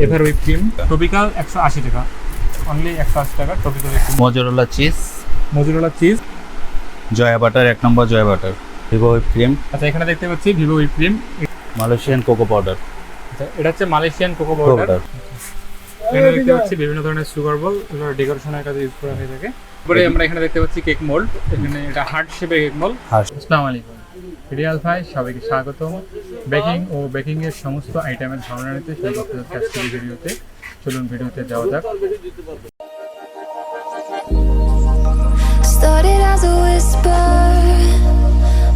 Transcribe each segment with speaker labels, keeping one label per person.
Speaker 1: Ever whip cream topical 180 টাকা, only 180 টাকা topical
Speaker 2: mozzarella cheese,
Speaker 1: mozzarella cheese.
Speaker 2: Jaya butter, 1 নম্বর Jaya butter, Vivo whip cream,
Speaker 1: আচ্ছা এখানে দেখতে পাচ্ছি Vivo whip cream.
Speaker 2: Malaysian cocoa powder.
Speaker 1: আচ্ছা এটা হচ্ছে মালয়েশিয়ান কোকো পাউডার। এখানে দেখতে পাচ্ছি বিভিন্ন ধরনের সুগার বল, এগুলো ডেকোরেশনের কাজে ইউজ করা হয়ে থাকে। তারপরে আমরা এখানে দেখতে পাচ্ছি কেক মোল্ড, এখানে এটা হার্ট শেপের কেক মোল্ড। আসসালামু আলাইকুম, রিয়াল ভাই সবাইকে স্বাগতম। বেকিং ও বেকিং এর সমস্ত আইটেমের ধারণা নিতে শুরু করতে যাচ্ছে আজকের ভিডিওতে। চলুন ভিডিওতে যাওয়া যাক।
Speaker 3: Started as a whisper,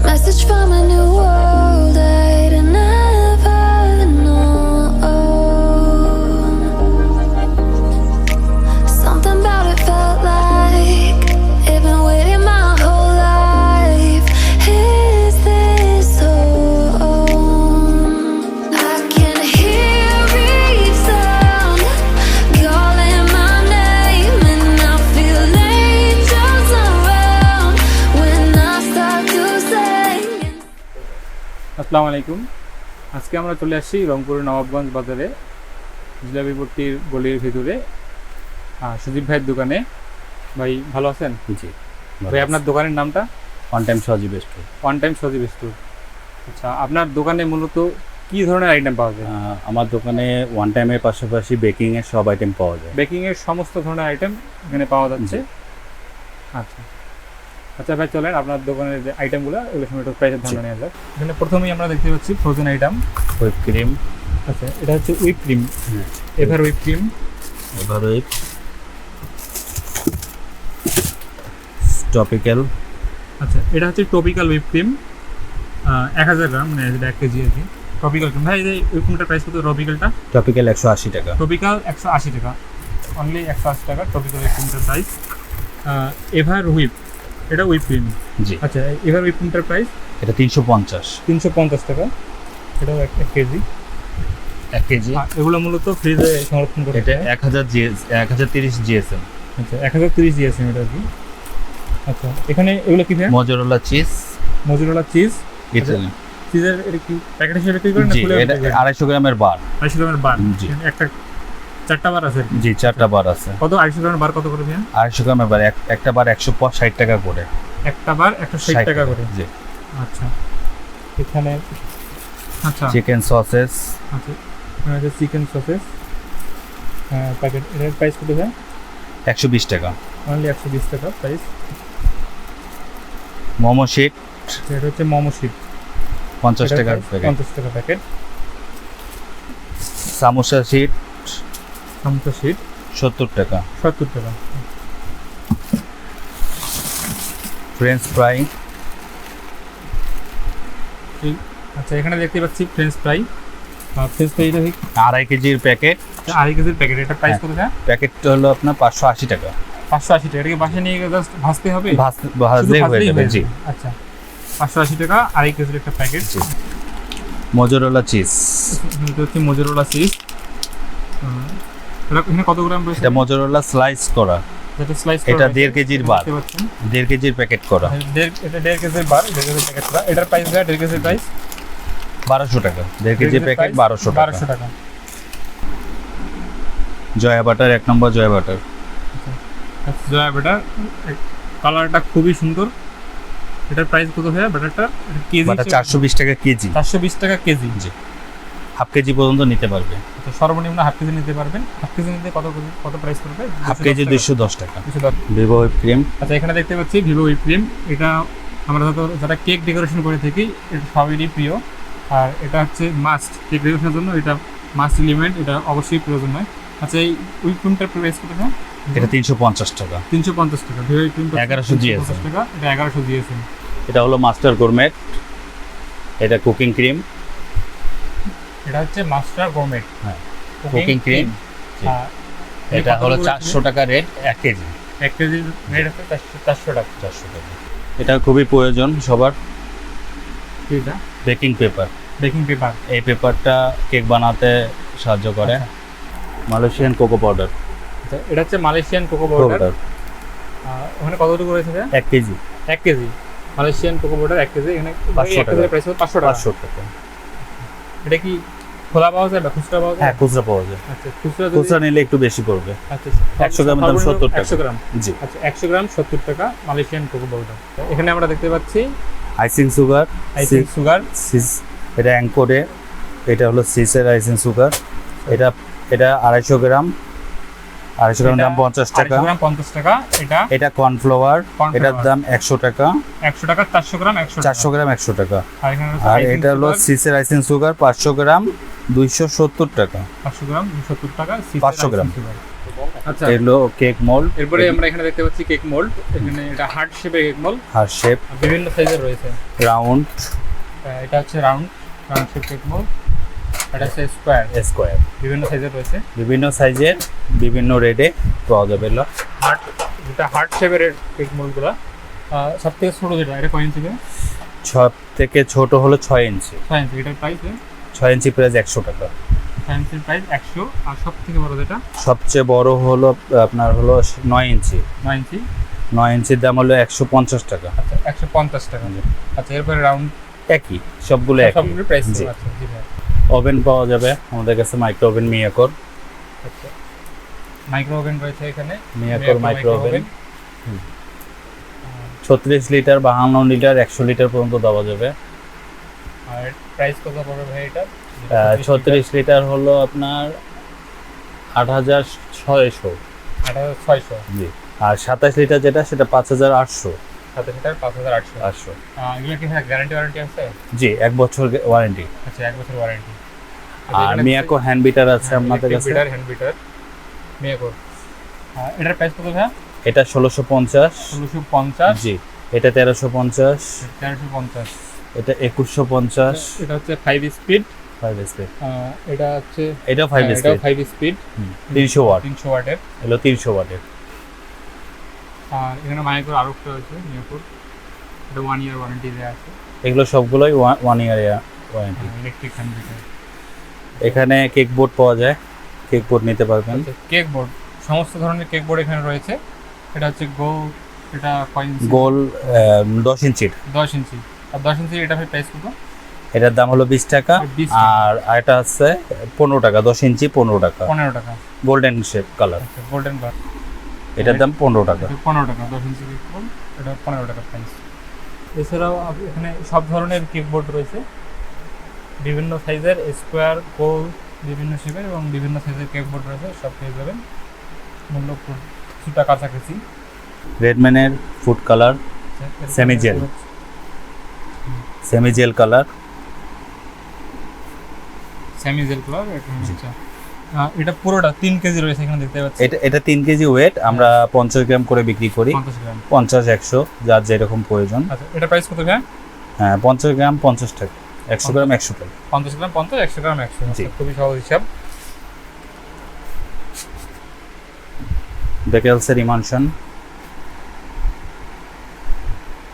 Speaker 3: message from a new world I'd never known. Something about it felt like it'd been waiting my whole life. Is this home? I can hear each sound calling my name, and I feel angels around when I start to sing.
Speaker 1: আসসালামু আলাইকুম, আজকে আমরা চলে আসছি রংপুরের নবাবগঞ্জ বাজারে জিলাপিপট্টির গলির ভিতরে সুদীপ ভাইয়ের দোকানে। ভাই ভালো আছেন?
Speaker 2: জি
Speaker 1: ভাই আপনার দোকানের নামটা?
Speaker 2: ওয়ান টাইম সজীব স্টোর।
Speaker 1: ওয়ান টাইম সজীব স্টোর। আচ্ছা আপনার দোকানে মূলত কি ধরনের আইটেম পাওয়া যায়?
Speaker 2: আমার দোকানে ওয়ান টাইমের পাশাপাশি বেকিং এর সব আইটেম পাওয়া যায়।
Speaker 1: বেকিং এর সমস্ত ধরনের আইটেম এখানে পাওয়া যাচ্ছে। আচ্ছা আচ্ছা ভাই চলেন আপনার দোকানের যে আইটেমগুলো এগুলো সময় একটু প্রাইসের ধারণা নেওয়া যাক। এখানে প্রথমেই আমরা দেখতে পাচ্ছি ফ্রোজেন আইটেম।
Speaker 2: হুইপ ক্রিম,
Speaker 1: আচ্ছা এটা হচ্ছে whip cream, ever whip cream.
Speaker 2: Ever whip, topical.
Speaker 1: আচ্ছা এটা হচ্ছে টপিক্যাল হুইপ ক্রিম 1000 গ্রাম, মানে যেটা 1 কেজি আর কি। টপিক্যাল ক্রিম ভাই, এই হুইপ ক্রিমটার প্রাইস কত? টপিক্যালটা
Speaker 2: টপিক্যাল 180 টাকা।
Speaker 1: টপিক্যাল 180 টাকা, অনলি 180 টাকা টপিক্যাল হুইপ ক্রিমটার প্রাইস। এভার হুইপ, এটা হুইপ ক্রিম।
Speaker 2: জি,
Speaker 1: আচ্ছা এভার হুইপ ক্রিমটার প্রাইস
Speaker 2: এটা 350।
Speaker 1: 350 টাকা, এটাও 1 কেজি।
Speaker 2: 1 কেজি।
Speaker 1: এগুলো মূলত ফ্রিজে সংরক্ষণ করতে
Speaker 2: এটা
Speaker 1: হয়।
Speaker 2: 1030 জিএসএম।
Speaker 1: আচ্ছা 1030 দিয়েছেন এটা আর কি। আচ্ছা এখানে এগুলো কি ভাই?
Speaker 2: Mozzarella cheese,
Speaker 1: mozzarella cheese.
Speaker 2: Italy.
Speaker 1: চিজের এটা কি প্যাকেট হিসেবে বিক্রি করেন না
Speaker 2: জি,
Speaker 1: খুলে
Speaker 2: এটা 250 গ্রামের বার।
Speaker 1: 250 গ্রামের বার।
Speaker 2: জি।
Speaker 1: একটা 4টা বার আছে আর কি।
Speaker 2: জি, 4টা বার আছে।
Speaker 1: কত 250 গ্রামের বার কত করে ভাই?
Speaker 2: 250 গ্রামের বার, একটা বার 160 টাকা করে।
Speaker 1: একটা বার 160 টাকা করে।
Speaker 2: জি।
Speaker 1: আচ্ছা এখানে আচ্ছা
Speaker 2: চিকেন সসেস,
Speaker 1: আচ্ছা এখানে আছে চিকেন সসেস প্যাকেট, এর প্রাইস কত ভাই?
Speaker 2: 120 টাকা।
Speaker 1: অনলি 120 টাকা প্রাইস।
Speaker 2: মোমো শিট,
Speaker 1: এটা হচ্ছে মোমো শিট,
Speaker 2: 50 টাকার প্যাকেট।
Speaker 1: 50 টাকা packet.
Speaker 2: Samosa sheet,
Speaker 1: samosa sheet
Speaker 2: 70 টাকা।
Speaker 1: 70 টাকা।
Speaker 2: ফ্রেঞ্চ ফ্রাই,
Speaker 1: আচ্ছা এখানে দেখতে পাচ্ছি ফ্রেঞ্চ ফ্রাই। ফ্রেঞ্চ ফ্রাইটা
Speaker 2: 2.5 কেজির প্যাকেট।
Speaker 1: 2.5 কেজির প্যাকেট, এটা প্রাইস কত ভাই?
Speaker 2: প্যাকেটটা হলো আপনার 580 টাকা।
Speaker 1: 580 টাকা। এটাকে বাসায় নিয়ে গিয়ে জাস্ট ভাজতে হবে?
Speaker 2: ভাজলেই
Speaker 1: শুধু
Speaker 2: হয়ে যাবে। জি।
Speaker 1: আচ্ছা 580 টাকা 2.5 কেজির একটা প্যাকেট।
Speaker 2: মোজারেলা চিজ,
Speaker 1: এটা হচ্ছে মজুরোলা চিজ। এটা এখানে কত গ্রাম রয়েছে?
Speaker 2: এটা মোজারেলা স্লাইস করা।
Speaker 1: এটা স্লাইস
Speaker 2: এটা 1.5 কেজির বার।
Speaker 1: দেখতে পাচ্ছেন
Speaker 2: 1.5 কেজির প্যাকেট করা।
Speaker 1: এটা 1.5 কেজির বার, 1.5 কেজির প্যাকেট করা। এটার প্রাইস ভাই 1.5 কেজির প্রাইস
Speaker 2: 1200 টাকা। 1.5 কেজির প্যাকেট 1200 টাকা।
Speaker 1: 1200 টাকা।
Speaker 2: জয়া বাটার, 1 নম্বর জয়া বাটার।
Speaker 1: আচ্ছা জয়া বাটার, কালারটা খুবই সুন্দর। এটার প্রাইস কত ভাই বাটারটা? এটা কেজি
Speaker 2: বাটার 420 টাকা কেজি।
Speaker 1: 420 টাকা কেজি।
Speaker 2: জি, হাফ কেজি পর্যন্ত নিতে পারবে।
Speaker 1: তো সর্বনিম্ন হাফ কেজি নিতে পারবেন। হাফ কেজি নিতে কত প্রাইস পড়বে?
Speaker 2: হাফ কেজি 210 টাকা।
Speaker 1: 210।
Speaker 2: ভিভো হুইপ ক্রিম,
Speaker 1: আচ্ছা এখানে দেখতে পাচ্ছি ভিভো হুইপ ক্রিম। এটা আমরা যারা কেক ডেকোরেশন করে থাকি এটা সবারই প্রিয়, আর এটা হচ্ছে মাস্ট কেক ডেকোরেশনের জন্য, এটা মাস্ট এলিমেন্ট, এটা অবশ্যই প্রয়োজন হয়। আচ্ছা এই হুইপ ক্রিমটার প্রাইস কত না?
Speaker 2: এটা 350 টাকা।
Speaker 1: 350 টাকা। ভিভো হুইপ ক্রিমটা
Speaker 2: 1100 GSM
Speaker 1: টাকা, এটা 1100 GSM।
Speaker 2: এটা হলো মাস্টার গোরমেট, এটা কুকিং ক্রিম।
Speaker 1: এটা হচ্ছে মাস্টার গোরমেট
Speaker 2: হ্যাঁ, কুকিং ক্রিম। এটা হলো 400 টাকা রেট 1 কেজি।
Speaker 1: 1 কেজি রেট আছে 400 টাকা।
Speaker 2: 400 টাকা। এটা খুবই প্রয়োজন সবার।
Speaker 1: এটা
Speaker 2: বেকিং পেপার,
Speaker 1: বেকিং পেপার।
Speaker 2: এই পেপারটা কেক বানাতে সাহায্য করে। মালয়েশিয়ান কোকো পাউডার,
Speaker 1: আচ্ছা এটা হচ্ছে মালয়েশিয়ান কোকো পাউডার। ওখানে কতটুকু রয়েছে ভাই?
Speaker 2: 1 KG.
Speaker 1: 1 KG Malaysian cocoa powder 1 KG. এখানে
Speaker 2: 500 টাকা।
Speaker 1: প্রাইস হলো 500 টাকা।
Speaker 2: 500 টাকা।
Speaker 1: এটা কি খোলা পাওয়া যায় বা খুচরা পাওয়া যায়?
Speaker 4: হ্যাঁ, খুচরা পাওয়া যায়।
Speaker 1: আচ্ছা, খুচরা
Speaker 4: খুচরা নিলে একটু বেশি পড়বে।
Speaker 1: আচ্ছা
Speaker 4: 100 গ্রামের দাম 70 টাকা।
Speaker 1: 100 গ্রাম।
Speaker 4: জি।
Speaker 1: আচ্ছা 100 গ্রাম 70 টাকা মালয়েশিয়ান কোকো পাউডার। এখানে আমরা দেখতে পাচ্ছি
Speaker 4: আইসিং সুগার,
Speaker 1: আইসিং সুগার,
Speaker 4: সিস, এটা অ্যাঙ্কোরে, এটা হলো সিসের আইসিং সুগার। এটা 250 গ্রাম, 250 গ্রাম দাম 50 টাকা।
Speaker 1: 250 গ্রাম 50 টাকা।
Speaker 4: এটা কর্নফ্লাওয়ার, এটার দাম 100 টাকা।
Speaker 1: 100 টাকা 400 গ্রাম 100 টাকা।
Speaker 4: 400 গ্রাম 100 টাকা।
Speaker 1: আর এখানে
Speaker 4: আর এটা হলো সিসের আইসিং সুগার 500 গ্রাম 270 টাকা।
Speaker 1: 500 গ্রাম 270 টাকা।
Speaker 4: 500 গ্রাম।
Speaker 1: আচ্ছা,
Speaker 4: এগুলো কেক মোল্ড।
Speaker 1: এরপরে আমরা এখানে দেখতে পাচ্ছি কেক মোল্ড। এখানে এটা হার্ট শেপের কেক মোল্ড,
Speaker 4: হার্ট শেপ,
Speaker 1: বিভিন্ন সাইজের রয়েছে।
Speaker 4: রাউন্ড,
Speaker 1: এটা হচ্ছে রাউন্ড শেপ কেক মোল্ড। এটা হচ্ছে স্কোয়ার, বিভিন্ন সাইজের রয়েছে।
Speaker 4: বিভিন্ন সাইজের, বিভিন্ন রেটে পাওয়া যাবে। এগুলো
Speaker 1: হার্ট, যেটা হার্ট শেপের কেক মোল্ডগুলো সব থেকে ছোটো যেটা, এটা কয় ইঞ্চি?
Speaker 4: সব থেকে ছোট হলো 6 ইঞ্চি।
Speaker 1: 6 ইঞ্চি। এটার প্রাইস
Speaker 4: 6 ইঞ্চি প্রাইস 100 টাকা।
Speaker 1: 6 ইঞ্চির প্রাইস 100। আর সব থেকে বড় যেটা,
Speaker 4: সবচেয়ে বড় হলো আপনার হলো 9 ইঞ্চি।
Speaker 1: 9 ইঞ্চি।
Speaker 4: 9 ইঞ্চির দাম হলো 150 টাকা।
Speaker 1: আচ্ছা 150 টাকা। আচ্ছা, এরপরে রাউন্ড
Speaker 4: একই, সবগুলো একই।
Speaker 1: সবগুলোর প্রাইস।
Speaker 4: জি।
Speaker 1: আচ্ছা, জি ভাই।
Speaker 4: ওভেন পাওয়া যাবে আমাদের কাছে, মাইক্রো ওভেন মিয়াকোর।
Speaker 1: আচ্ছা, মাইক্রো ওভেন রয়েছে এখানে,
Speaker 4: মিয়াকোর micro oven. 36 litre, 52 litre, 100 litre পর্যন্ত দেওয়া যাবে।
Speaker 1: আর প্রাইস কত পড়বে ভাই এটা?
Speaker 4: 36 লিটার হলো আপনার 8600।
Speaker 1: 8600।
Speaker 4: জি। আর 27 লিটার যেটা, সেটা 5800।
Speaker 1: 27 লিটার 5800।
Speaker 4: 800।
Speaker 1: এগুলো কি ভাই গ্যারান্টি ওয়ারেন্টি আছে?
Speaker 4: জি, 1 বছর ওয়ারেন্টি।
Speaker 1: আচ্ছা, 1 বছর ওয়ারেন্টি।
Speaker 4: আর মিয়াকো হ্যান্ড বিটার আছে আমাদের কাছে।
Speaker 1: Bitter, hand bitter Miyako. এটার প্রাইস কত ভাই?
Speaker 4: এটা 1650।
Speaker 1: 1650।
Speaker 4: জি। এটা 1350।
Speaker 1: 1350।
Speaker 4: এটা 2150।
Speaker 1: এটা হচ্ছে 5 স্পিড।
Speaker 4: 5 স্পিড।
Speaker 1: এটা হচ্ছে,
Speaker 4: এটা 5
Speaker 1: এটাও
Speaker 4: স্পিড।
Speaker 1: 5 স্পিড।
Speaker 4: 300 ওয়াট।
Speaker 1: 300 ওয়াটের।
Speaker 4: এলো 300 ওয়াটের।
Speaker 1: আর এখানে মাইক্রো আরো একটা আছে মিয়াকো, এটা 1 ইয়ার ওয়ারেন্টি দেয়া আছে।
Speaker 4: এগুলো সবগুলোই 1 year warranty.
Speaker 1: Electric hand bitter.
Speaker 4: এখানে কেক বোর্ড পাওয়া যায়, কেক বোর্ড নিতে পারবেন।
Speaker 1: কেক বোর্ড, সমস্ত ধরনের কেক বোর্ড এখানে রয়েছে। এটা হচ্ছে এটা কয় ইঞ্চি?
Speaker 4: গোল 10 ইঞ্চির।
Speaker 1: 10 ইঞ্চি। আর 10 ইঞ্চি এটা প্রাইস কত?
Speaker 4: এটার দাম হলো 20 টাকা।
Speaker 1: 20 টাকা।
Speaker 4: আর এটা আছে 15 টাকা। 10 ইঞ্চি 15 টাকা।
Speaker 1: 15 টাকা।
Speaker 4: Golden shape colour.
Speaker 1: আচ্ছা, গোল্ডেন কালার।
Speaker 4: এটার দাম 15 টাকা।
Speaker 1: 15 টাকা 10 ইঞ্চি কেক বোর্ড, এটা 15 টাকা প্রাইস। এছাড়াও এখানে সব ধরনের কেক বোর্ড রয়েছে, বিভিন্ন সাইজের, স্কোয়ার, গোল, বিভিন্ন শেপের এবং বিভিন্ন সাইজের কেক বোর্ড রয়েছে, সব পেয়ে যাবেন মূল্য কিছুটা কাছাকাছি।
Speaker 4: রেডম্যানের food colour, semi gel colour.
Speaker 1: Semi gel colour. এটা পুরোটা 3 কেজি রয়েছে এখানে দেখতে পাচ্ছি।
Speaker 4: এটা 3 কেজি ওয়েট। আমরা 50 গ্রাম করে বিক্রি করি।
Speaker 1: 50 গ্রাম।
Speaker 4: 50, 100 যার যেরকম প্রয়োজন।
Speaker 1: আচ্ছা, এটা প্রাইস কত ভাই?
Speaker 4: হ্যাঁ, 50 গ্রাম 50 টাকা। 100 গ্রাম 100 টাকা।
Speaker 1: 50 গ্রাম 50, 100 গ্রাম 100।
Speaker 4: জি।
Speaker 1: খুবই সহজ হিসাব।
Speaker 4: বেকেলসের ইমানশন।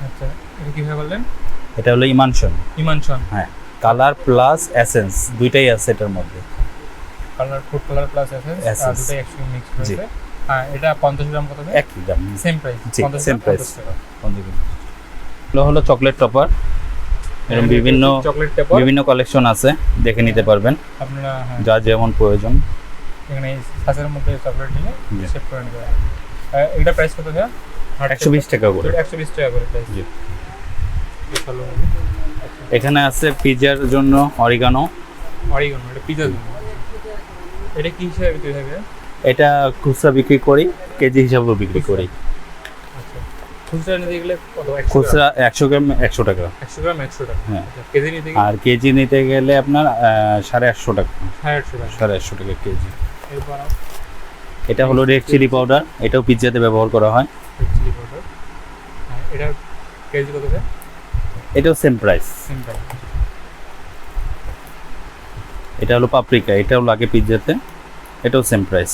Speaker 1: আচ্ছা, এটা কিভাবে বললেন?
Speaker 4: এটা হলো ইমানশন।
Speaker 1: ইমানশন।
Speaker 4: হ্যাঁ, কালার প্লাস এসেন্স দুইটাই আছে এটার মধ্যে।
Speaker 1: Colour, food colour plus essence,
Speaker 4: Essence।
Speaker 1: দুটোই একসাথে মিক্স হয়েছে। এটা 50 গ্রাম কত?
Speaker 4: একই দাম।
Speaker 1: Same price.
Speaker 4: জি,
Speaker 1: 50
Speaker 4: same
Speaker 1: গ্রাম
Speaker 4: price।
Speaker 1: 50 টাকা।
Speaker 4: এগুলো হলো চকলেট টপার। এরকম বিভিন্ন
Speaker 1: চকলেট টেপার
Speaker 4: বিভিন্ন কালেকশন আছে, দেখে নিতে পারবেন
Speaker 1: আপনারা। হ্যাঁ,
Speaker 4: যা যেমন প্রয়োজন।
Speaker 1: এখানে এই সাজের মধ্যে চকলেট নিয়ে
Speaker 4: জি।
Speaker 1: সেভ করে নিতে পারবেন। এটা প্রাইস কত ভাই?
Speaker 4: 120 টাকা করে।
Speaker 1: 120 টাকা করে প্রাইস।
Speaker 4: জি।
Speaker 1: ভালো।
Speaker 4: এখানে আছে পিজার জন্য অরিগানো।
Speaker 1: অরিগানো, এটা পিজার জন্য। এটা কি হিসাবে বিক্রি হবে?
Speaker 4: এটা খুচরা বিক্রি করি, কেজি হিসাবেও বিক্রি করি।
Speaker 1: আচ্ছা, খুচরা নিতে গেলে কত?
Speaker 4: খুচরা 100 গ্রাম 100 টাকা।
Speaker 1: 100 গ্রাম 100 টাকা।
Speaker 4: হ্যাঁ।
Speaker 1: আচ্ছা, কেজি নিতে গেলে?
Speaker 4: আর কেজি নিতে গেলে আপনার 850 টাকা।
Speaker 1: 850 টাকা।
Speaker 4: 850 টাকা কেজি।
Speaker 1: এরপর
Speaker 4: এটা হলো রেড চিলি পাউডার। এটাও পিৎজাতে ব্যবহার করা হয়।
Speaker 1: Chilli powder. এটা কেজি কত ভাই?
Speaker 4: এটাও সেম প্রাইস।
Speaker 1: Same price.
Speaker 4: এটা হলো পাপরিকা। এটাও লাগে পিৎজাতে। এটাও সেম প্রাইস।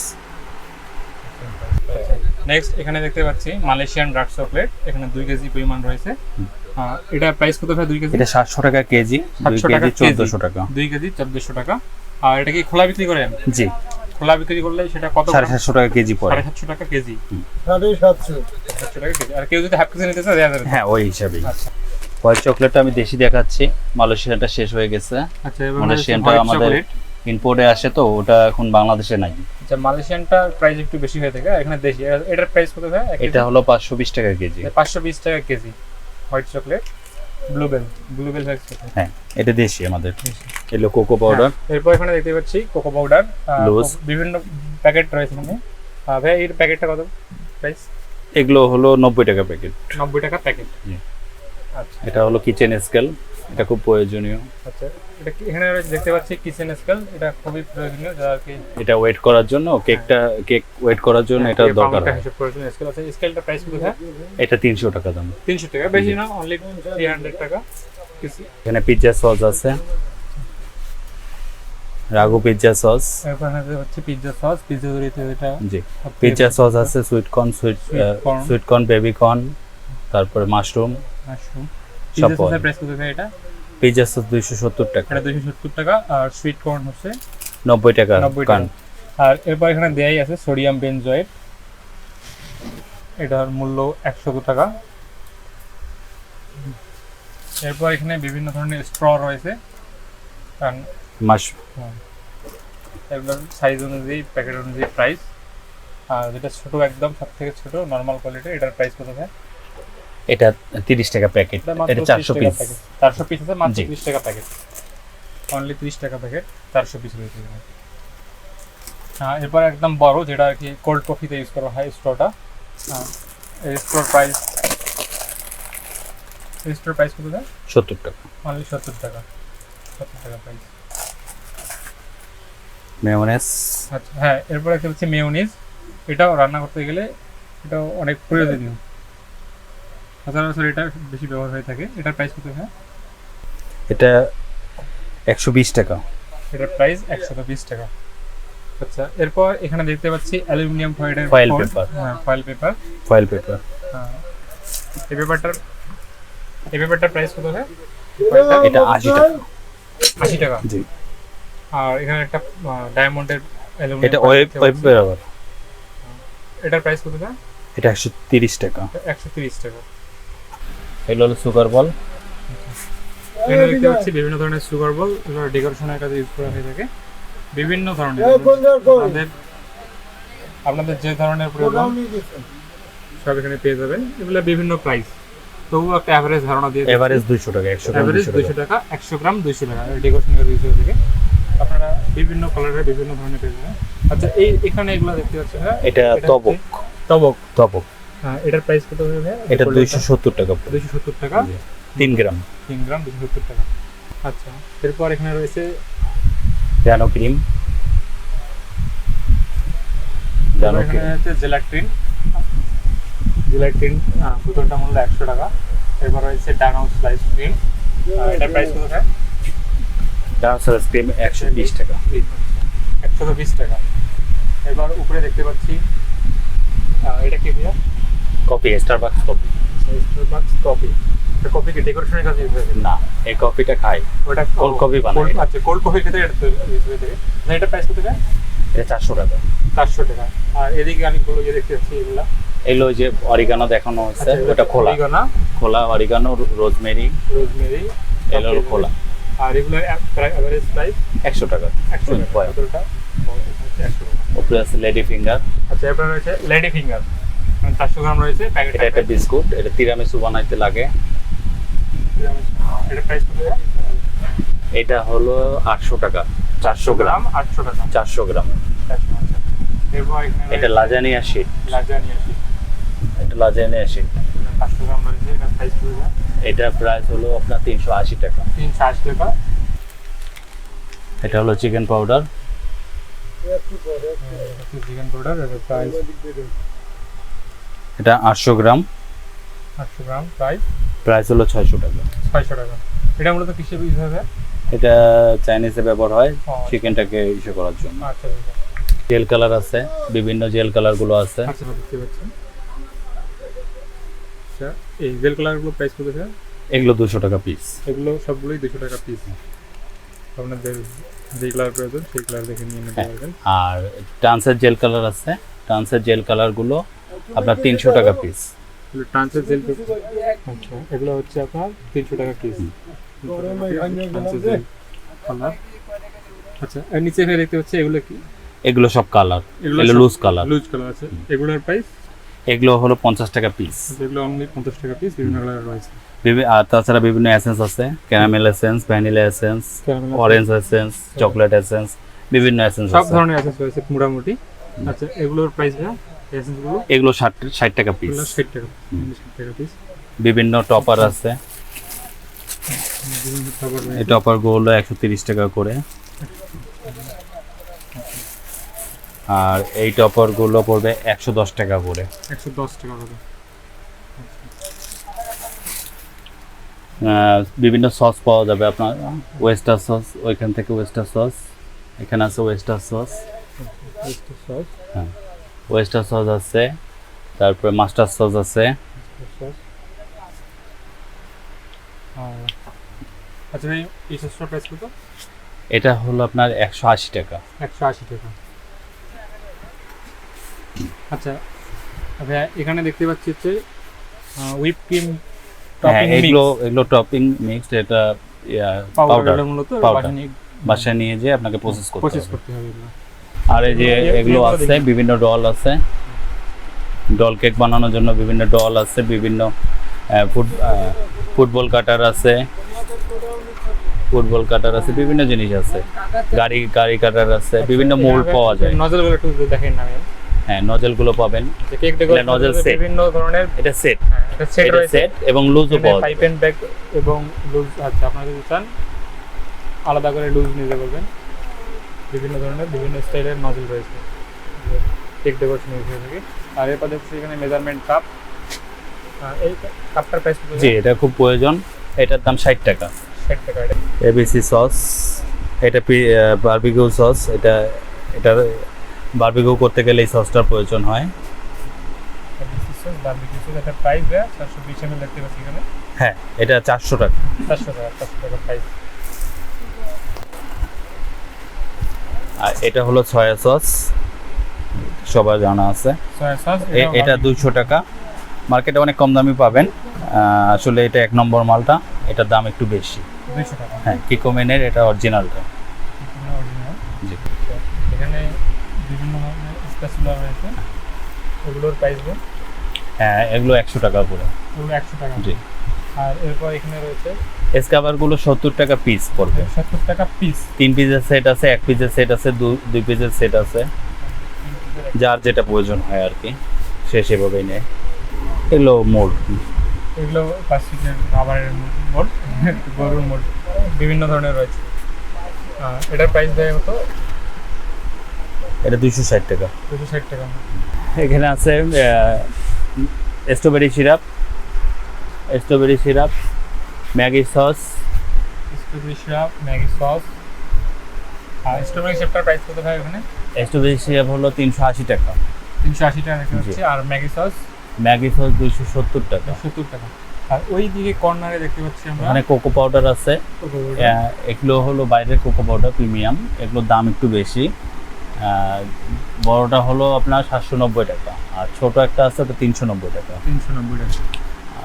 Speaker 1: নেক্সট এখানে দেখতে পাচ্ছি মালয়েশিয়ান ডার্ক চকলেট। এখানে 2 কেজি পরিমাণ রয়েছে। এটা প্রাইস কত ভাই? 2 কেজি
Speaker 4: এটা 700 টাকা কেজি। 2
Speaker 1: টাকা
Speaker 4: কেজি 1400 টাকা।
Speaker 1: 2 কেজি 1400 টাকা। আর এটা কি খোলা বিক্রি করেন?
Speaker 4: জি।
Speaker 1: খোলা বিক্রি করলে সেটা কত?
Speaker 4: 750 টাকা কেজি পড়ে।
Speaker 1: 750 টাকা কেজি।
Speaker 5: 750
Speaker 1: টাকা কেজি। আর কেউ যদি হাফ কেজি নিতে চায় দেওয়া যাবে?
Speaker 4: হ্যাঁ, ওই হিসাবেই।
Speaker 1: আচ্ছা।
Speaker 4: হোয়াইট চকলেটটা আমি দেশি দেখাচ্ছি। মালয়েশিয়ানটা শেষ হয়ে গেছে।
Speaker 1: আচ্ছা, এবার
Speaker 4: মালয়েশিয়ানটা আমাদের ইম্পোর্টে আসে তো ওটা এখন বাংলাদেশে নাই।
Speaker 1: আচ্ছা, মালয়েশিয়ানটা প্রাইস একটু বেশি হয়ে থাকে, এখানে দেশি। এটার প্রাইস কত ভাই?
Speaker 4: এটা হলো 520 টাকা কেজি।
Speaker 1: 520 টাকা কেজি। হোয়াইট চকলেট ব্লুবেল ফ্যাক্স।
Speaker 4: হ্যাঁ, এটা দেশি আমাদের। এলো কোকো পাউডার।
Speaker 1: এরপর এখানে দেখতে পাচ্ছি কোকো পাউডার
Speaker 4: Loose।
Speaker 1: বিভিন্ন প্যাকেট রয়েছে এখানে। ভাই এর প্যাকেটটা কত প্রাইস?
Speaker 4: এগুলো হলো 90 টাকা প্যাকেট।
Speaker 1: 90 টাকা প্যাকেট।
Speaker 4: জি।
Speaker 1: আচ্ছা
Speaker 4: এটা হলো কিচেন স্কেল, এটা খুব প্রয়োজনীয়।
Speaker 1: আচ্ছা, এটা কি এখানে দেখতে পাচ্ছি কিচেন স্কেল, এটা খুবই প্রয়োজনীয় যারা কি
Speaker 4: এটা ওয়েট করার জন্য, কেক ওয়েট করার জন্য এটা দরকার হয়।
Speaker 1: হিসাব করার জন্য স্কেল আছে। স্কেলটা প্রাইস কত হয়?
Speaker 4: এটা 300 টাকা দাম।
Speaker 1: 300 টাকা, বেশি না, অনলি 300 টাকা কিছু।
Speaker 4: এখানে পিৎজা সস আছে, রাগু পিৎজা সস।
Speaker 1: এরপর এখানে হচ্ছে পিৎজা সস, পিৎজা তৈরিতে এটা।
Speaker 4: জি, পিৎজা সস আছে, sweet corn, sweet corn, baby corn, তারপরে মাশরুম
Speaker 1: মাশরুম।
Speaker 4: সব
Speaker 1: পিৎজা সসের প্রাইস কত হয় এটা?
Speaker 4: পিৎজা সস 270 টাকা।
Speaker 1: এটা 270 টাকা। আর সুইট কর্ন হচ্ছে
Speaker 4: 90 টাকা
Speaker 1: 90
Speaker 4: কান।
Speaker 1: টাকা। আর এরপর এখানে দেয়াই আছে সোডিয়াম বেনজয়েড, এটার মূল্য 100 টাকা। এরপর এখানে বিভিন্ন ধরনের স্ট্র রয়েছে, কারণ
Speaker 4: মাশ
Speaker 1: এগুলোর সাইজ অনুযায়ী প্যাকেট অনুযায়ী প্রাইস। আর যেটা ছোট একদম সব থেকে ছোট নর্মাল কোয়ালিটি, এটার প্রাইস কত হয়?
Speaker 4: এটা 30 টাকা প্যাকেট। এটা 400 পিস।
Speaker 1: 400 পিস আছে মাত্র
Speaker 4: জি।
Speaker 1: 30 টাকা প্যাকেট। অনলি 30 টাকা প্যাকেট, 400 পিস রয়েছে। এরপর একদম বড় যেটা আর কি কোল্ড কফিতে ইউজ করা হয় স্ট্রটা। এই স্ট্রোর প্রাইস কত হয়?
Speaker 4: 70 টাকা।
Speaker 1: অনলি 70 টাকা। 70 টাকা প্রাইস।
Speaker 4: মেয়োনেজ।
Speaker 1: আচ্ছা হ্যাঁ, এরপর একটা হচ্ছে মেয়োনিজ। এটাও রান্না করতে গেলে এটাও অনেক প্রয়োজনীয়, সচরাচর এটা বেশি ব্যবহার হয়ে থাকে। এটার প্রাইস কত হয়?
Speaker 4: এটা 120 টাকা।
Speaker 1: এটার প্রাইস 120 টাকা। আচ্ছা, এরপর এখানে দেখতে পাচ্ছি অ্যালুমিনিয়াম ফয়েলের
Speaker 4: Foil paper।
Speaker 1: হ্যাঁ, ফয়েল পেপার।
Speaker 4: Foil paper.
Speaker 1: এই পেপারটার প্রাইস কত হয়?
Speaker 4: এটা 80 টাকা।
Speaker 1: 80 টাকা।
Speaker 4: জি।
Speaker 1: আর এখানে একটা ডায়মন্ডের
Speaker 4: এটা ওয়েব পেপার।
Speaker 1: এটার প্রাইস কত হয়?
Speaker 4: এটা 130 টাকা।
Speaker 1: 130 টাকা।
Speaker 4: এগুলো হলো সুগার বল।
Speaker 1: এখানে দেখতে পাচ্ছি বিভিন্ন ধরনের সুগার বল, এগুলো ডেকোরেশনের কাজে ইউজ করা হয়ে থাকে। বিভিন্ন ধরনের আপনাদের যে ধরনের প্রয়োজন সব এখানে পেয়ে যাবেন। এগুলো বিভিন্ন প্রাইস, তবুও একটা অ্যাভারেজ ধারণা দিয়ে
Speaker 4: এভারেজ 200 টাকা। 100 গ্রাম
Speaker 1: অ্যাভারেজ 200 টাকা। 100 গ্রাম 200 টাকা ডেকোরেশনের কাজে ইউজ হয়ে থাকে। আপনারা বিভিন্ন কালারের বিভিন্ন ধরনের পেয়ে যাবেন। আচ্ছা, এখানে এগুলো দেখতে পাচ্ছেন, হ্যাঁ
Speaker 4: এটা তবক। তবক।
Speaker 1: হ্যাঁ, এটার প্রাইস কত হবে?
Speaker 4: এটা 270 টাকা।
Speaker 1: 270 টাকা।
Speaker 4: 3 গ্রাম।
Speaker 1: 3 গ্রাম 270 টাকা। আচ্ছা, এরপর এখানে রয়েছে
Speaker 4: জানো ক্রিম।
Speaker 1: এখানে হচ্ছে জেলাটিন বোতলটা মূল্য 100 টাকা। এরপর রয়েছে ডানো স্লাইস ক্রিম, এটার প্রাইস কত হয়?
Speaker 4: ডান্সার ক্রিম 120 টাকা।
Speaker 1: 120 টাকা। এবার উপরে দেখতে পাচ্ছি এটা কি ভাইয়া?
Speaker 4: Coffee, Starbucks coffee.
Speaker 1: Starbucks coffee. এটা কফি কি ডেকোরেশনের কাজে ইউজ হয়ে থাকে?
Speaker 4: না, এই কফিটা খাই।
Speaker 1: ওটা
Speaker 4: কোল্ড কফি বানাই।
Speaker 1: আচ্ছা, কোল্ড কফির ক্ষেত্রে এটা ইউজ হয়ে থাকে। না, এটা প্রাইস কত টাকা?
Speaker 4: এটা 400 টাকা।
Speaker 1: 400 টাকা। আর এদিকে অনেকগুলো দেখতে পাচ্ছি, এগুলা
Speaker 4: এগুলো যে অরিগানো দেখানো হচ্ছে, ওটা খোলা। খোলা অরিগানো, রোজমেরি। এগুলো খোলা।
Speaker 1: আর এগুলোর এভারেজ প্রাইস
Speaker 4: 100 টাকা।
Speaker 1: 100 টাকা। বোতলটা 100 টাকা।
Speaker 4: উপরে আছে লেডি ফিঙ্গার।
Speaker 1: আচ্ছা, এরপর রয়েছে লেডি ফিঙ্গার, 400 গ্রাম রয়েছে প্যাকেট।
Speaker 4: এটা একটা বিস্কুট, এটা তিরামিসু বানাইতে লাগে।
Speaker 1: এটা প্রাইস কত?
Speaker 4: এটা হলো 800 টাকা। 400 গ্রাম।
Speaker 1: 800 টাকা।
Speaker 4: 400 গ্রাম।
Speaker 1: 400 টাকা। এরপর এখানে
Speaker 4: এটা লাজানিয়া শীট।
Speaker 1: Lasagna sheet.
Speaker 4: এটা লাজানিয়া শীট।
Speaker 1: 500 গ্রাম রয়েছে, এটা প্রাইস কত?
Speaker 4: এটা প্রাইস হলো আপনার 380 টাকা।
Speaker 1: 380 টাকা।
Speaker 4: এটা হলো চিকেন পাউডার।
Speaker 1: চিকেন পাউডার, এর প্রাইস
Speaker 4: এটা 800 গ্রাম।
Speaker 1: 800 গ্রাম প্রাইস
Speaker 4: প্রাইস হলো 600 টাকা।
Speaker 1: 600 টাকা। এটা মূলত কিসে ইউজ হবে?
Speaker 4: এটা চাইনিজে ব্যবহার হয়
Speaker 1: ও,
Speaker 4: চিকেনটাকে ইস্যু করার জন্য।
Speaker 1: আচ্ছা আচ্ছা।
Speaker 4: জেল কালার আছে, বিভিন্ন জেল কালারগুলো আছে।
Speaker 1: আচ্ছা, দেখতে পাচ্ছেন। আচ্ছা, এই জেল কালারগুলো প্রাইস কত আছে?
Speaker 4: এগুলো 200 টাকা পিস।
Speaker 1: এগুলো সবগুলোই 200 টাকা পিস। আপনাদের যে কালার প্রয়োজন সেই কালার দেখে নিয়ে নিতে পারবেন।
Speaker 4: আর ট্রান্সের জেল কালার আছে, ট্রান্সের জেল কালারগুলো আপনার 300 টাকা পিস।
Speaker 1: এগুলো ট্রান্সের জেল। আচ্ছা, এগুলো হচ্ছে আপনার 300 টাকা পিস। কালার আচ্ছা, আর নিচে এখানে দেখতে পাচ্ছি এগুলো কি?
Speaker 4: এগুলো সব কালার, এগুলো লুজ কালার।
Speaker 1: লুজ কালার আছে। এগুলোর প্রাইস?
Speaker 4: এগুলো হলো 50 টাকা পিস।
Speaker 1: এগুলো অনলি 50 টাকা পিস, বিভিন্ন কালার রয়েছে।
Speaker 4: আর তাছাড়া বিভিন্ন এসেন্স আছে, caramel essence, vanilla essence, orange essence, chocolate essence, বিভিন্ন এসেন্স
Speaker 1: সব
Speaker 4: আছে।
Speaker 1: ধরনের এসেন্স রয়েছে মোটামুটি। আচ্ছা, এগুলোর প্রাইস ভাই? এসেন্সগুলো
Speaker 4: এগুলো 60 টাকা পিস।
Speaker 1: এগুলো 60 টাকা, 60 টাকা পিস।
Speaker 4: বিভিন্ন টপার আছে,
Speaker 1: বিভিন্ন খাবার
Speaker 4: এই টপার গুলো 130 টাকা করে, আর এই টপার গুলো পড়বে 110 টাকা করে।
Speaker 1: 110 টাকা করে।
Speaker 4: বিভিন্ন সস পাওয়া যাবে আপনার, ওয়েস্টার সস, ওইখান থেকে ওয়েস্টার সস, এখানে আছে ওয়েস্টার সস,
Speaker 1: oyster sauce,
Speaker 4: হ্যাঁ ওয়েস্টার সস আছে, তারপরে মাস্টার সস আছে।
Speaker 1: sauce। আচ্ছা ভাই, এই সসটার প্রাইস কত?
Speaker 4: এটা হলো আপনার 180 টাকা।
Speaker 1: 180 টাকা। আচ্ছা ভাইয়া, এখানে দেখতে পাচ্ছি হচ্ছে হুইপ ক্রিম
Speaker 4: হ্যাঁ,
Speaker 1: টপিং
Speaker 4: এগুলো টপিং মিক্সড, এটা পাউডার
Speaker 1: পাউডার মূলত
Speaker 4: powder।
Speaker 1: বাসায় নিয়ে
Speaker 4: বাসায় নিয়ে যেয়ে আপনাকে প্রসেস করতে
Speaker 1: প্রসেস
Speaker 4: হবে।
Speaker 1: করতে হবে এগুলো।
Speaker 4: আর এই যে এগুলো আছে, বিভিন্ন ডল আছে, ডল কেক বানানোর জন্য বিভিন্ন ডল আছে, বিভিন্ন ফুটবল কাটার আছে, বিভিন্ন জিনিস আছে, গাড়ি কাটার আছে, বিভিন্ন মোল্ড পাওয়া যায়।
Speaker 1: নজলগুলো একটু দেখেন না ভাইয়া।
Speaker 4: হ্যাঁ, নজল গুলো পাবেন,
Speaker 1: যে কেক ডেকোরেশন
Speaker 4: নজল set।
Speaker 1: বিভিন্ন ধরনের
Speaker 4: এটা সেট,
Speaker 1: এটা সেট
Speaker 4: এটা
Speaker 1: রয়েছে,
Speaker 4: সেট এবং লুজও পাওয়া যায়।
Speaker 1: পাইপ এন্ড ব্যাগ এবং লুজ। আচ্ছা, আপনারা যদি চান আলাদা করে লুজ নিতে পারবেন। বিভিন্ন ধরনের বিভিন্ন স্টাইলের নজল রয়েছে কেক ডেকোরেশন ইউজ হয়ে থাকে। আর এরপর দেখছি এখানে মেজারমেন্ট কাপ। এই কাপটার প্রাইস কত?
Speaker 4: জি, এটা খুব প্রয়োজন, এটার দাম 60 টাকা।
Speaker 1: 60 টাকা। এটা
Speaker 4: এবিসি সস, এটা বারবিকিউ সস, এটা বারবিকিউ করতে গেলে এই সসটার প্রয়োজন হয়।
Speaker 1: সস বারবিকিউ সস, এটা প্রাইস 420 ml দেখতে পাচ্ছি এখানে।
Speaker 4: হ্যাঁ, এটা 400 টাকা।
Speaker 1: 400 টাকা প্রাইস।
Speaker 4: আর এটা হলো সয়া সস, সবার জানা আছে।
Speaker 1: সয়া সস
Speaker 4: এটা 200 টাকা, মার্কেটে অনেক কম দামে পাবেন। আসলে এটা 1 নম্বর মালটা, এটার দাম একটু বেশি।
Speaker 1: 200 টাকা।
Speaker 4: হ্যাঁ, কিকোমেনের এটা অরিজিনালটা।
Speaker 1: অরিজিনাল।
Speaker 4: জি।
Speaker 1: এখানে বিভিন্ন ধরনের স্প্যাচুলা রয়েছে, ওগুলোর প্রাইস বল?
Speaker 4: হ্যাঁ, এগুলো 100 টাকা করে।
Speaker 1: ওগুলো 100 টাকা।
Speaker 4: জি।
Speaker 1: আর এরপর এখানে রয়েছে
Speaker 4: এসকাভারগুলো 70 টাকা পিস পড়বে।
Speaker 1: 70 টাকা পিস।
Speaker 4: 3 পিসের সেট আছে, 1 পিসের সেট আছে, 2 পিসের সেট আছে, যার যেটা প্রয়োজন হয় আর কি, সে সেভাবেই নেয়। এগুলো মোল্ড,
Speaker 1: এগুলো প্লাস্টিকের রাবারের মোল্ড, গরুর মোল্ড, বিভিন্ন ধরনের রয়েছে। এটার প্রাইস দেয় কত?
Speaker 4: এটা 260 টাকা।
Speaker 1: 260 টাকা।
Speaker 4: এখানে আছে strawberry syrup, Maggi sauce.
Speaker 1: Strawberry syrup, Maggi sauce. আর স্ট্রবেরি সিরাপটার প্রাইস কত ভাই ওখানে?
Speaker 4: স্ট্রবেরি সিরাপ হলো 380 টাকা।
Speaker 1: 380 টাকা রেখে হচ্ছে। আর ম্যাগি সস
Speaker 4: 270 টাকা।
Speaker 1: 70 টাকা। আর ওই দিকে কর্নারে দেখতে পাচ্ছি আমরা
Speaker 4: এখানে কোকো পাউডার আছে, এগুলো হলো বাইরের কোকো পাউডার, প্রিমিয়াম, এগুলোর দাম একটু বেশি। বড়টা হলো আপনার 790 টাকা, আর ছোট একটা আছে ওটা 390 টাকা।
Speaker 1: 390 টাকা।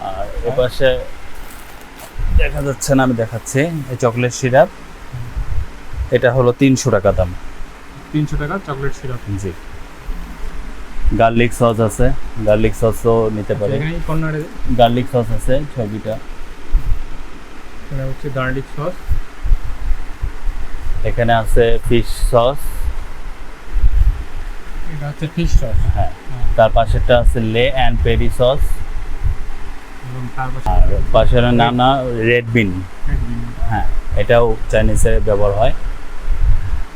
Speaker 4: আর এপাশে দেখা যাচ্ছে না, আমি দেখাচ্ছি, এই চকলেট সিরাপ, এটা হলো 300 টাকা দাম।
Speaker 1: 300 টাকা চকলেট সিরাপ।
Speaker 4: জি। গার্লিক সস আছে, গার্লিক সসও নিতে পারে।
Speaker 1: এখানে কর্নারে
Speaker 4: গার্লিক সস আছে 6টা।
Speaker 1: এটা হচ্ছে গার্লিক সস।
Speaker 4: এখানে আছে ফিশ সস,
Speaker 1: এটা হচ্ছে ফিশ সস।
Speaker 4: হ্যাঁ। তার পাশেরটা আছে লে অ্যান্ড পেরি সস,
Speaker 1: এবং তার
Speaker 4: আর পাশের নানা রেড বিন। হ্যাঁ, এটাও চাইনিজে ব্যবহার হয়।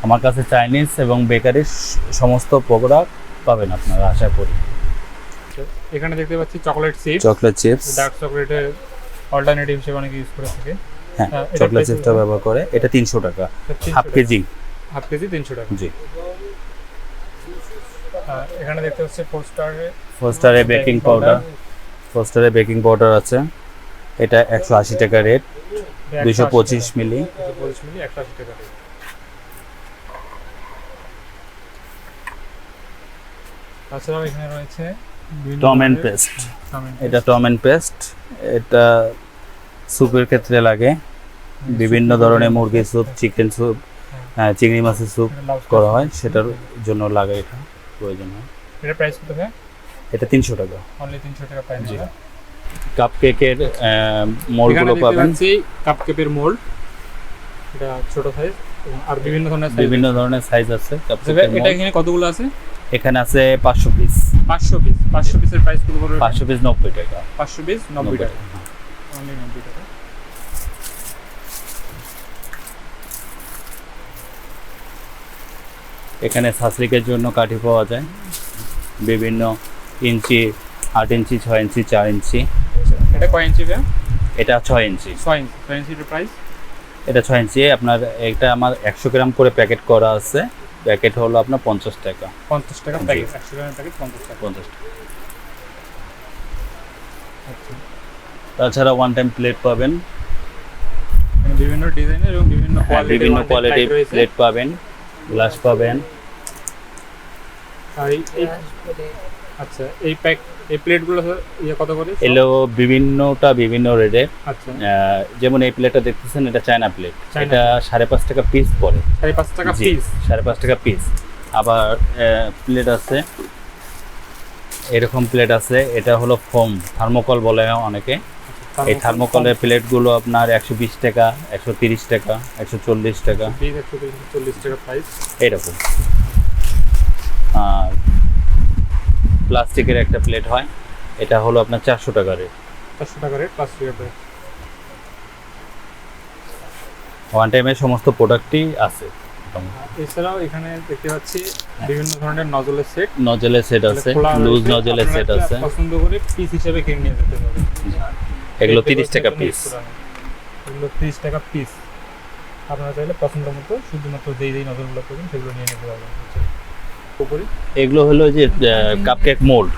Speaker 4: আমার কাছে চাইনিজ এবং বেকারির সমস্ত প্রোডাক্ট পাবেন আপনারা, আশা করি।
Speaker 1: এখানে দেখতে পাচ্ছি chocolate chips.
Speaker 4: Chocolate chips,
Speaker 1: dark চকলেটের অল্টারনেটিভ হিসেবে অনেকে ইউজ করে থাকে।
Speaker 4: হ্যাঁ,
Speaker 1: এটা
Speaker 4: চকলেট
Speaker 1: price
Speaker 4: চিপসটা
Speaker 1: কত?
Speaker 4: ব্যবহার করে, এটা 300 টাকা,
Speaker 1: 300
Speaker 4: হাফ
Speaker 1: টাকা।
Speaker 4: কেজি।
Speaker 1: হাফ কেজি 300 টাকা।
Speaker 4: জি।
Speaker 1: এখানে দেখতে পাচ্ছি
Speaker 4: ফোস্টারে বেকিং পাউডার আছে, এটা 180 টাকা রেট, 225 মিলি।
Speaker 1: 225 মিলি 180 টাকা রেট। তাছাড়াও এখানে রয়েছে
Speaker 4: টম অ্যান্ড পেস্ট, এটা টম অ্যান্ড পেস্ট, এটা স্যুপের ক্ষেত্রে লাগে, বিভিন্ন ধরনের মুরগি স্যুপ, চিকেন স্যুপ, হ্যাঁ, চিংড়ি মাছের স্যুপ
Speaker 1: এটা লাউ
Speaker 4: করা হয়, সেটার জন্য লাগে এটা প্রয়োজন হয়।
Speaker 1: এটা প্রাইস কত ভাই?
Speaker 4: এটা 300 টাকা।
Speaker 1: অনলি 300 টাকা প্রাইস।
Speaker 4: জি। কাপ কেকের মোল্ডগুলো পাবেন,
Speaker 1: কাপ কেকের মোল্ড, এটা ছোট সাইজ আর বিভিন্ন ধরনের সাইজ,
Speaker 4: বিভিন্ন ধরনের সাইজ আছে কাপ
Speaker 1: এটা
Speaker 4: কেকের মোল্ড।
Speaker 1: এখানে কতগুলো আছে?
Speaker 4: এখানে আছে 500 পিস।
Speaker 1: 500 পিস। 500 পিসের প্রাইস কত পড়বে?
Speaker 4: 500 পিস 90 টাকা।
Speaker 1: 500 পিস 90 টাকা। অনলি 90 টাকা।
Speaker 4: এখানে সাসলিকের জন্য কাঠি পাওয়া যায় বিভিন্ন ইঞ্চি, 8 ইঞ্চি, 6 ইঞ্চি, 4 ইঞ্চি।
Speaker 1: এটা কয় ইঞ্চি ভাই?
Speaker 4: এটা 6 ইঞ্চি।
Speaker 1: 6 ইঞ্চি। 6 ইঞ্চির প্রাইস?
Speaker 4: এটা 6 ইঞ্চি। আপনার এটা আমার 100 গ্রাম করে প্যাকেট করা আছে, প্যাকেট হলো আপনার 50 টাকা।
Speaker 1: 50 টাকা প্যাকেট, 100 গ্রামের প্যাকেট 50 টাকা।
Speaker 4: 50 টাকা। তাছাড়া ওয়ান টাইম প্লেট পাবেন,
Speaker 1: এখানে বিভিন্ন ডিজাইনের এবং বিভিন্ন
Speaker 4: বিভিন্ন কোয়ালিটির
Speaker 1: রয়েছে।
Speaker 4: প্লেট পাবেন, গ্লাস পাবেন।
Speaker 1: আর আচ্ছা, এই প্লেটগুলো ইয়ে কত করে?
Speaker 4: এগুলো বিভিন্ন রেটের।
Speaker 1: আচ্ছা,
Speaker 4: যেমন এই প্লেটটা দেখতেছেন, এটা চায়না প্লেট,
Speaker 1: চায়না
Speaker 4: এটা 5.5 টাকা পিস পড়ে।
Speaker 1: 5.5 টাকা
Speaker 4: জি,
Speaker 1: পিস।
Speaker 4: 5.5 টাকা পিস। আবার প্লেট আছে, এরকম প্লেট আছে, এটা হলো ফোম, থার্মোকল বলে অনেকে। এই থার্মোকলের প্লেটগুলো আপনার 120 টাকা, 130 টাকা, 140 টাকা,
Speaker 1: 140 টাকা প্রাইস
Speaker 4: এরকম। আর প্লাস্টিকের একটা প্লেট হয়, এটা হলো আপনার 400 টাকা রেট।
Speaker 1: 400 টাকা রেট, 500 টাকা প্রাইস।
Speaker 4: ওয়ান টাইমের সমস্ত প্রোডাক্টই আছে।
Speaker 1: এছাড়াও এখানে দেখতে পাচ্ছি বিভিন্ন ধরনের নজলের সেট,
Speaker 4: নজলের সেট আছে, লুজ নজলের সেট আছে,
Speaker 1: পছন্দ করে পিস হিসেবে কিনে নিয়ে যেতে পারবেন।
Speaker 4: এগুলো 30 টাকা পিস।
Speaker 1: এগুলো 30 টাকা পিস। আপনারা চাইলে পছন্দ মতো শুধুমাত্র যেই নজলগুলো করবেন সেগুলো নিয়ে নিতে পারবেন। উপরে
Speaker 4: এগুলো হলো যে কাপকেক মোল্ড,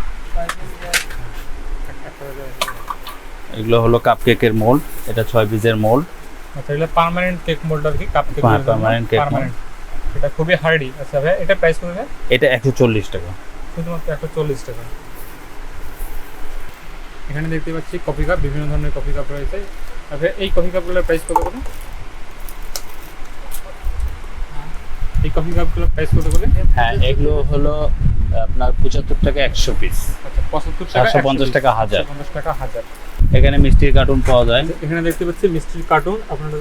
Speaker 4: এগুলো হলো কাপকেকের মোল্ড, এটা 6 পিসের মোল্ড।
Speaker 1: আচ্ছা, এগুলো পার্মানেন্ট কেক মোল্ড আর কি, cup cake
Speaker 4: permanent cake mould.
Speaker 1: এটা খুবই হার্ডি। আচ্ছা ভাই, এটা প্রাইস কত ভাই?
Speaker 4: এটা 140 টাকা।
Speaker 1: শুধুমাত্র 140 টাকা। এখানে দেখতে পাচ্ছি কফি কাপ, বিভিন্ন ধরনের কফি কাপ রয়েছে। আচ্ছা, এই কফি কাপগুলোর প্রাইস কত করে? এই কফি কাপগুলোর প্রাইস কত করে?
Speaker 4: হ্যাঁ, এগুলো হলো আপনার 75 টাকা 100 পিস।
Speaker 1: আচ্ছা, 75 টাকা,
Speaker 4: 750 টাকা 1000।
Speaker 1: 750 টাকা 1000।
Speaker 4: এখানে মিষ্টির কার্টুন পাওয়া যায়।
Speaker 1: এখানে দেখতে পাচ্ছি মিষ্টির কার্টুন। আপনারা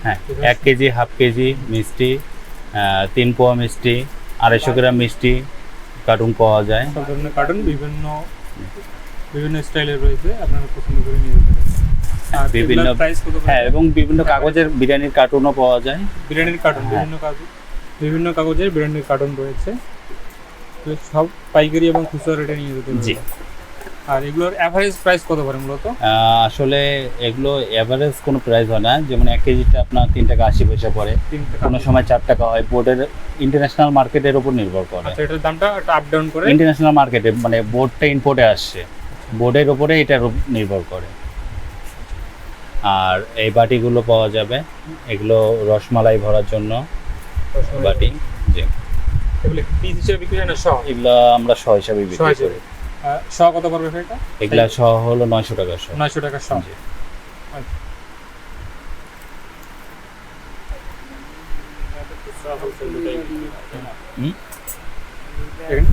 Speaker 4: হ্যাঁ, 1 কেজি, হাফ কেজি মিষ্টি, 3 পোয়া মিষ্টি, 250 গ্রাম মিষ্টি কার্টুন পাওয়া যায়।
Speaker 1: সব ধরনের কার্টুন বিভিন্ন স্টাইলের রয়েছে, আপনারা পছন্দ করে নিয়ে যেতে পারেন। আর
Speaker 4: বিভিন্ন
Speaker 1: প্রাইস কত করে?
Speaker 4: হ্যাঁ, এবং বিভিন্ন কাগজের বিরিয়ানির কার্টুনও পাওয়া যায়।
Speaker 1: বিরিয়ানির কার্টুন, বিভিন্ন কাগজের বিরিয়ানির কার্টুন রয়েছে। তো সব পাইকারি এবং খুচরা রেটে নিয়ে যেতে
Speaker 4: জি।
Speaker 1: পারবেন। আর এগুলোর এভারেজ প্রাইস কত পড়ে মূলত?
Speaker 4: আসলে এগুলো এভারেজ কোনো প্রাইস হয় না, যেমন 1 কেজিটা আপনার 3 টাকা 80 পয়সা পড়ে,
Speaker 1: 3 টাকা।
Speaker 4: কোনো সময় 4 টাকা হয়। বোর্ডের ইন্টারন্যাশনাল মার্কেটের উপর নির্ভর করে।
Speaker 1: আচ্ছা, এটার দামটা আপ ডাউন করে?
Speaker 4: ইন্টারন্যাশনাল মার্কেটে মানে বোর্ডটা ইম্পোর্টে আসছে, বোর্ডের উপরে এটার নির্ভর করে। আর এই বাটিগুলো পাওয়া যাবে, এগুলো রসমালাই ভরার জন্য বাটি। জি,
Speaker 1: এগুলো পিস হিসেবে বিক্রি হয় না শ?
Speaker 4: এগুলো আমরা 100 হিসাবে বিক্রি করি।
Speaker 1: শ কত পড়বে এটা?
Speaker 4: এগুলা 100 হলো 900 টাকা শ।
Speaker 1: 900 টাকা শ।
Speaker 4: জি।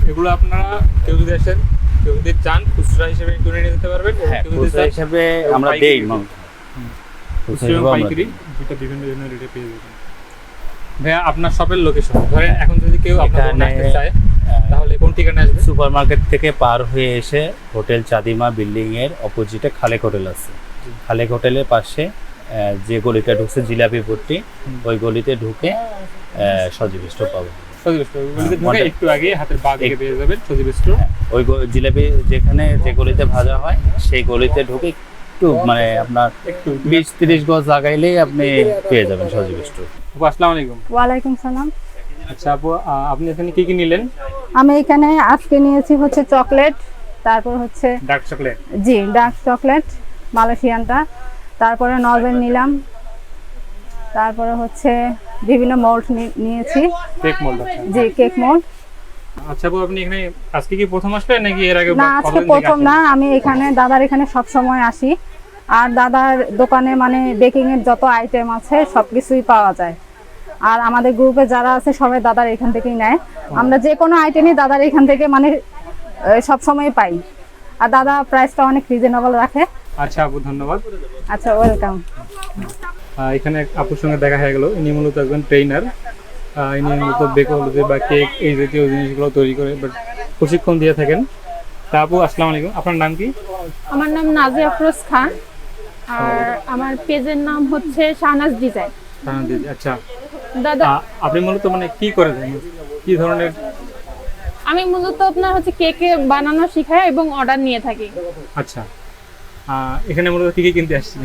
Speaker 1: এগুলো আপনারা কেউ যদি চান খুচরা হিসেবে কিনে নিয়ে যেতে পারবেন।
Speaker 4: হ্যাঁ,
Speaker 1: কেউ যদি
Speaker 4: খুচরা
Speaker 1: চান
Speaker 4: হিসাবে আমরা দেই।
Speaker 1: খুচরা এবং পাইকারি দুটো বিভিন্ন রেটে পেয়ে যাবেন। ভাইয়া, আপনার শপের লোকেশন ধরেন, এখন যদি কেউ আপনার দোকানে আসতে চায় তাহলে কোন ঠিকানায় আসবে?
Speaker 4: সুপারমার্কেট থেকে পার হয়ে এসে হোটেল চাঁদিমা বিল্ডিং এর অপোজিটে খালেক হোটেল আছে। খালেক হোটেলের পাশে যে গলিটা ঢুকছে জিলাপি পট্টি, ওই গলিতে ঢুকে সজীব স্টোর পাবেন।
Speaker 1: সজীব স্টোর গলিতে ঢুকে একটু আগে হাতের বাঁ দিকে পেয়ে যাবেন সজীব স্টোর।
Speaker 4: ওই জিলাপি যেখানে যে গলিতে ভাজা হয় সেই গলিতে ঢুকে একটু মানে আপনার
Speaker 1: একটু
Speaker 4: 20-30 গজ লাগাইলেই আপনি পেয়ে যাবেন সজীব স্টোর।
Speaker 1: আপু, আসসালামু আলাইকুম।
Speaker 6: ওয়ালাইকুম সালাম।
Speaker 1: আচ্ছা আপু, আপনি এখানে কি নিলেন?
Speaker 6: আমি এখানে আজকে নিয়েছি হচ্ছে চকলেট, তারপর হচ্ছে
Speaker 1: ডার্ক চকলেট।
Speaker 6: জি ডার্ক চকলেট মালয়েশিয়ানটা, তারপরে নরবেল নিলাম, তারপরে হচ্ছে বিভিন্ন মোল্ড নিয়েছি।
Speaker 1: Cake mould.
Speaker 6: জি, কেক মোল্ড।
Speaker 1: আচ্ছা আপু, আপনি এখানে আজকে কি প্রথম আসলেন নাকি এর আগে?
Speaker 6: না, আজকে প্রথম না, আমি এখানে দাদার এখানে সব সময় আসি। আর দাদার দোকানে মানে বেকিং এর যত আইটেম আছে সবকিছুই পাওয়া যায়। আর আমাদের গ্রুপে যারা আছে সবাই দাদার এখান থেকেই নেয়। আমরা যে কোনো আইটেমই দাদার এখান থেকে মানে সব সময় পাই। আর দাদা প্রাইসটা অনেক রিজনেবল রাখে।
Speaker 1: আচ্ছা আপু, ধন্যবাদ।
Speaker 6: আচ্ছা, ওয়েলকাম।
Speaker 1: এখানে এক আপুর সঙ্গে দেখা হয়ে গেল। ইনি মূলত একজন ট্রেনার। ইনি মূলত বেকোলজি বা কেক এই জাতীয় জিনিসগুলো তৈরি করে বাট প্রশিক্ষণ দিয়ে থাকেন। তা আপু, আসসালামু আলাইকুম, আপনার নাম কি?
Speaker 7: আমার নাম নাজিয়া আফরোজ খান, আর আমার পেজের নাম হচ্ছে শাহনাজ ডিজাইন।
Speaker 1: আচ্ছা
Speaker 7: দাদা,
Speaker 1: আপনি মূলত মানে কি করে থাকেন, কি ধরনের?
Speaker 7: আমি মূলত আপনার হচ্ছে কেকে বানানো শেখাই এবং অর্ডার নিয়ে থাকি।
Speaker 1: আচ্ছা, এখানে মূলত কি কি কিনতে আসছেন?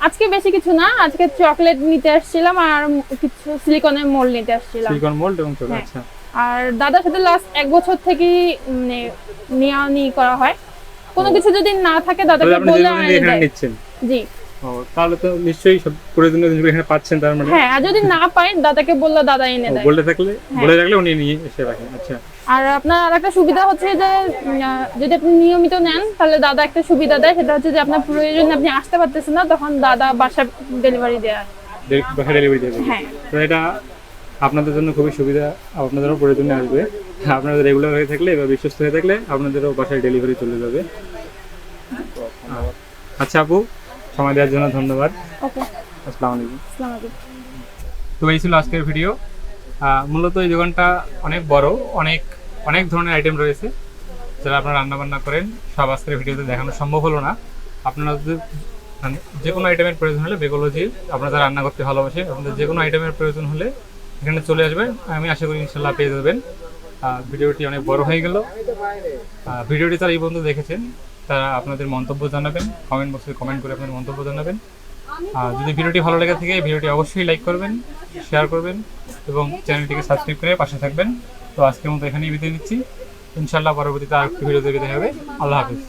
Speaker 7: আজকে বেশি কিছু না, আজকে চকলেট নিতে আসছিলাম আর কিছু সিলিকনের মোল্ড নিতে আসছিলাম।
Speaker 1: সিলিকন মোল্ড এবং চকলেট।
Speaker 7: হ্যাঁ।
Speaker 1: আচ্ছা,
Speaker 7: আর দাদার সাথে লাস্ট 1 বছর থেকেই নেওয়া করা হয়। কোনো কিছু যদি না থাকে দাদাকে
Speaker 1: আপনি
Speaker 7: বলে
Speaker 1: যেগুলো
Speaker 7: এনে
Speaker 1: এখানে
Speaker 7: দেয়।
Speaker 1: নিচ্ছেন।
Speaker 7: জি
Speaker 1: ও, তাহলে তো নিশ্চয়ই সব প্রয়োজনীয় জিনিসগুলো এখানে পাচ্ছেন তার মানে।
Speaker 7: হ্যাঁ, আর যদি না পাই দাদাকে বললে দাদা এনে দেয়।
Speaker 1: বলে রাখলে উনি নিয়ে এসে রাখেন। আচ্ছা,
Speaker 7: আর আপনার আরেকটা সুবিধা হচ্ছে যে যদি আপনি নিয়মিত নেন তাহলে দাদা একটা সুবিধা দেয়, সেটা হচ্ছে যে আপনার প্রয়োজনে আপনি আসতে পারতেছেন না, তখন দাদা বাসা ডেলিভারি দেয়।
Speaker 1: বাসা ডেলিভারি দেবে।
Speaker 7: হ্যাঁ।
Speaker 1: তো এটা আপনাদের জন্য খুবই সুবিধা, আপনাদেরও প্রয়োজনে আসবে। আপনাদের রেগুলার হয়ে থাকলে বা বিশ্বস্ত হয়ে থাকলে আপনাদেরও বাসায় ডেলিভারি চলে যাবে। আচ্ছা আপু, সময় দেওয়ার জন্য ধন্যবাদ।
Speaker 7: ওকে,
Speaker 1: আসসালামু আলাইকুম।
Speaker 7: আসসালামু আলাইকুম।
Speaker 1: তো এই ছিল আজকের ভিডিও। মূলত এই দোকানটা অনেক বড়, অনেক ধরনের আইটেম রয়েছে। যারা আপনারা রান্নাবান্না করেন সব আজকের ভিডিওতে দেখানো সম্ভব হলো না। আপনারা যদি যে কোনো আইটেমের প্রয়োজন হলে বেকোলজি, আপনারা যারা রান্না করতে ভালোবাসে আপনাদের যে কোনো আইটেমের প্রয়োজন হলে এখানে চলে আসবেন। আমি আশা করি ইনশাল্লাহ পেয়ে যাবেন। ভিডিওটি অনেক বড় হয়ে গেল। ভিডিওটি যারা এই পর্যন্ত দেখেছেন তারা আপনাদের মন্তব্য জানাবেন, কমেন্ট বক্সে কমেন্ট করে আপনাদের মন্তব্য জানাবেন। যদি ভিডিওটি ভালো লেগে থাকে ভিডিওটি অবশ্যই লাইক করবেন, শেয়ার করবেন এবং চ্যানেলটিকে সাবস্ক্রাইব করে পাশে থাকবেন। তো আজকের মতো এখানেই বিদায় নিচ্ছি। ইনশাল্লাহ পরবর্তীতে আরেকটি ভিডিওতে বিদায় হবে। আল্লাহ হাফিজ।